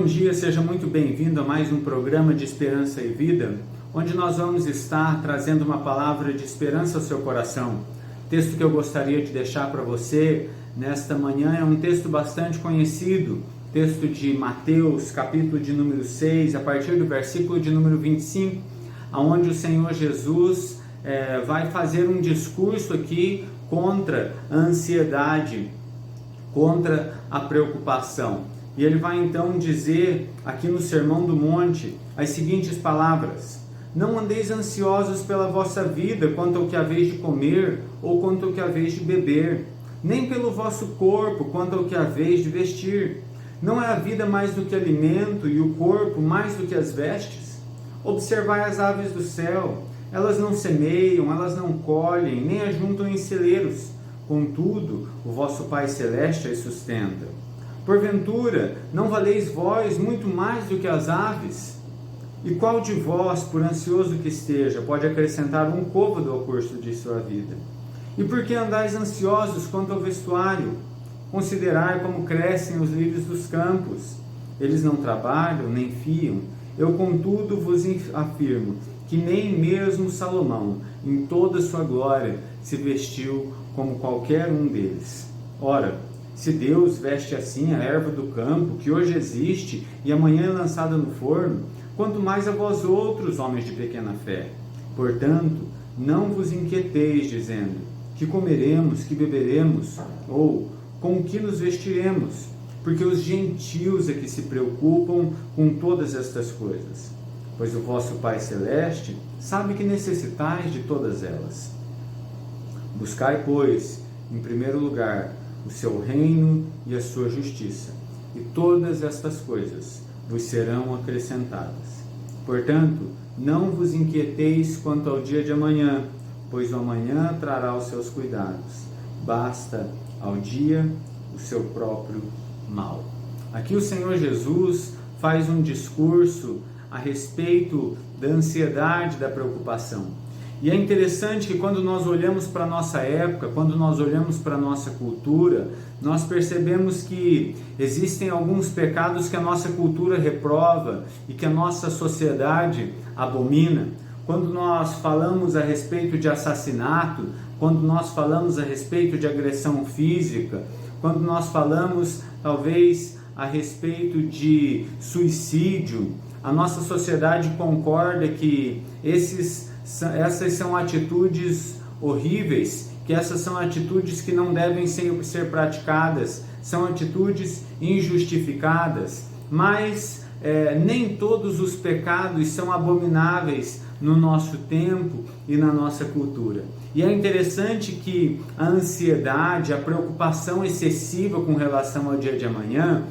Bom dia, seja muito bem-vindo a mais um programa de Esperança e Vida, onde nós vamos estar trazendo uma palavra de esperança ao seu coração. O texto que eu gostaria de deixar para você nesta manhã é um texto bastante conhecido, texto de Mateus, capítulo de número 6, a partir do versículo de número 25, onde o Senhor Jesus vai fazer um discurso aqui contra a ansiedade, contra a preocupação. E ele vai então dizer aqui no Sermão do Monte as seguintes palavras: não andeis ansiosos pela vossa vida, quanto ao que haveis de comer ou quanto ao que haveis de beber, nem pelo vosso corpo, quanto ao que haveis de vestir. Não é a vida mais do que alimento e o corpo mais do que as vestes? Observai as aves do céu, elas não semeiam, elas não colhem, nem ajuntam em celeiros, contudo o vosso Pai Celeste as sustenta. Porventura, não valeis vós muito mais do que as aves? E qual de vós, por ansioso que esteja, pode acrescentar um côvado ao curso de sua vida? E por que andais ansiosos quanto ao vestuário? Considerai como crescem os lírios dos campos. Eles não trabalham, nem fiam. Eu, contudo, vos afirmo que nem mesmo Salomão, em toda sua glória, se vestiu como qualquer um deles. Ora, se Deus veste assim a erva do campo, que hoje existe e amanhã é lançada no forno, quanto mais a vós outros, homens de pequena fé. Portanto, não vos inquieteis, dizendo, que comeremos, que beberemos, ou com o que nos vestiremos, porque os gentios é que se preocupam com todas estas coisas. Pois o vosso Pai Celeste sabe que necessitais de todas elas. Buscai, pois, em primeiro lugar, o seu reino e a sua justiça, e todas estas coisas vos serão acrescentadas. Portanto, não vos inquieteis quanto ao dia de amanhã, pois o amanhã trará os seus cuidados. Basta ao dia o seu próprio mal. Aqui o Senhor Jesus faz um discurso a respeito da ansiedade, da preocupação. E é interessante que quando nós olhamos para a nossa época, quando nós olhamos para a nossa cultura, nós percebemos que existem alguns pecados que a nossa cultura reprova e que a nossa sociedade abomina. Quando nós falamos a respeito de assassinato, quando nós falamos a respeito de agressão física, quando nós falamos talvez a respeito de suicídio, a nossa sociedade concorda que essas são atitudes horríveis, que essas são atitudes que não devem ser praticadas, são atitudes injustificadas, mas nem todos os pecados são abomináveis no nosso tempo e na nossa cultura. E é interessante que a ansiedade, a preocupação excessiva com relação ao dia de amanhã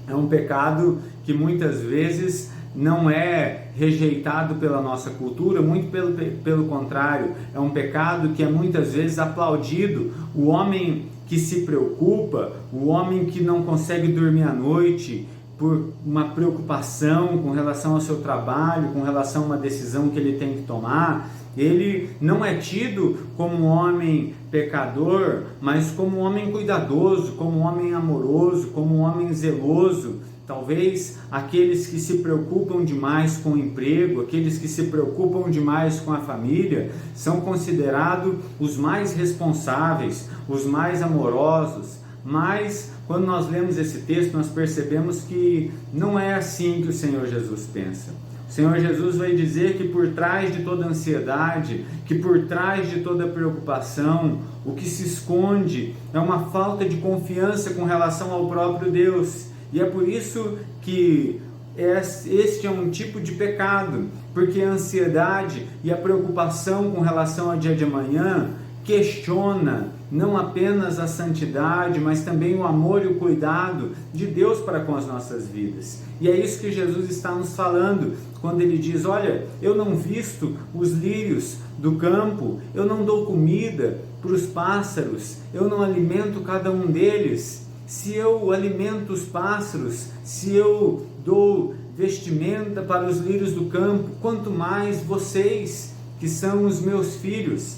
é um pecado que muitas vezes não é rejeitado pela nossa cultura, muito pelo contrário, é um pecado que é muitas vezes aplaudido. O homem que se preocupa, o homem que não consegue dormir à noite por uma preocupação com relação ao seu trabalho, com relação a uma decisão que ele tem que tomar, ele não é tido como um homem pecador, mas como um homem cuidadoso, como um homem amoroso, como um homem zeloso. Talvez aqueles que se preocupam demais com o emprego, aqueles que se preocupam demais com a família, são considerados os mais responsáveis, os mais amorosos. Mas quando nós lemos esse texto, nós percebemos que não é assim que o Senhor Jesus pensa. O Senhor Jesus vai dizer que por trás de toda ansiedade, que por trás de toda preocupação, o que se esconde é uma falta de confiança com relação ao próprio Deus. E é por isso que este é um tipo de pecado, porque a ansiedade e a preocupação com relação ao dia de amanhã questiona não apenas a santidade, mas também o amor e o cuidado de Deus para com as nossas vidas. E é isso que Jesus está nos falando, quando ele diz, olha, eu não visto os lírios do campo, eu não dou comida para os pássaros, eu não alimento cada um deles. Se eu alimento os pássaros, se eu dou vestimenta para os lírios do campo, quanto mais vocês, que são os meus filhos.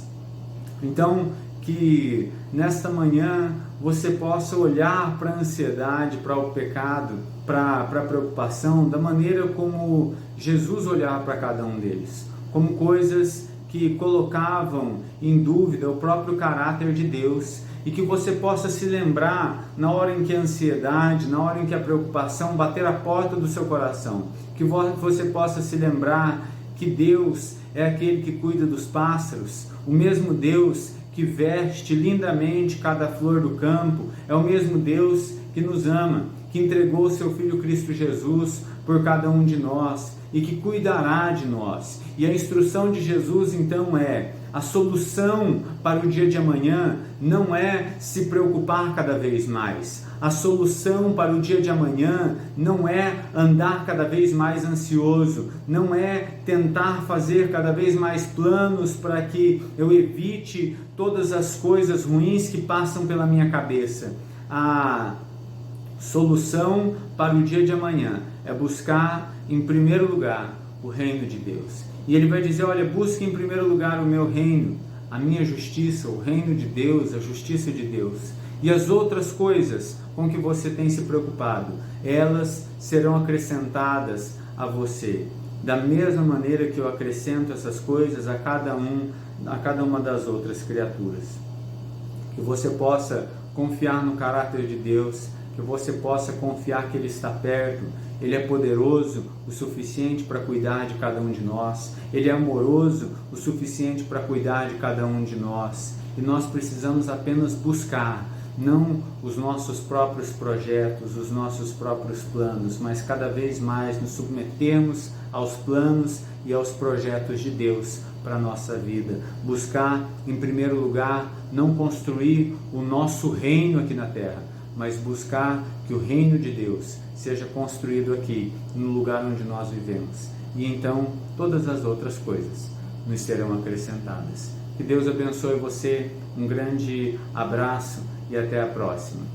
Então, que nesta manhã você possa olhar para a ansiedade, para o pecado para a preocupação da maneira como Jesus olhava para cada um deles, como coisas que colocavam em dúvida o próprio caráter de Deus, e que você possa se lembrar na hora em que a ansiedade, na hora em que a preocupação bater a porta do seu coração, que você possa se lembrar que Deus é aquele que cuida dos pássaros, o mesmo Deus que veste lindamente cada flor do campo, é o mesmo Deus que nos ama, que entregou o seu Filho Cristo Jesus por cada um de nós e que cuidará de nós. E a instrução de Jesus então é: a solução para o dia de amanhã não é se preocupar cada vez mais. A solução para o dia de amanhã não é andar cada vez mais ansioso, não é tentar fazer cada vez mais planos para que eu evite todas as coisas ruins que passam pela minha cabeça. A solução para o dia de amanhã é buscar em primeiro lugar o reino de Deus. E ele vai dizer: olha, busque em primeiro lugar o meu reino, a minha justiça, o reino de Deus, a justiça de Deus. E as outras coisas com que você tem se preocupado, elas serão acrescentadas a você. Da mesma maneira que eu acrescento essas coisas a cada uma das outras criaturas. Que você possa confiar no caráter de Deus, que você possa confiar que Ele está perto, Ele é poderoso o suficiente para cuidar de cada um de nós, Ele é amoroso o suficiente para cuidar de cada um de nós, e nós precisamos apenas buscar, não os nossos próprios projetos, os nossos próprios planos, mas cada vez mais nos submetermos aos planos e aos projetos de Deus para a nossa vida. Buscar, em primeiro lugar, não construir o nosso reino aqui na terra, mas buscar que o reino de Deus seja construído aqui, no lugar onde nós vivemos. E então, todas as outras coisas nos serão acrescentadas. Que Deus abençoe você, um grande abraço e até a próxima.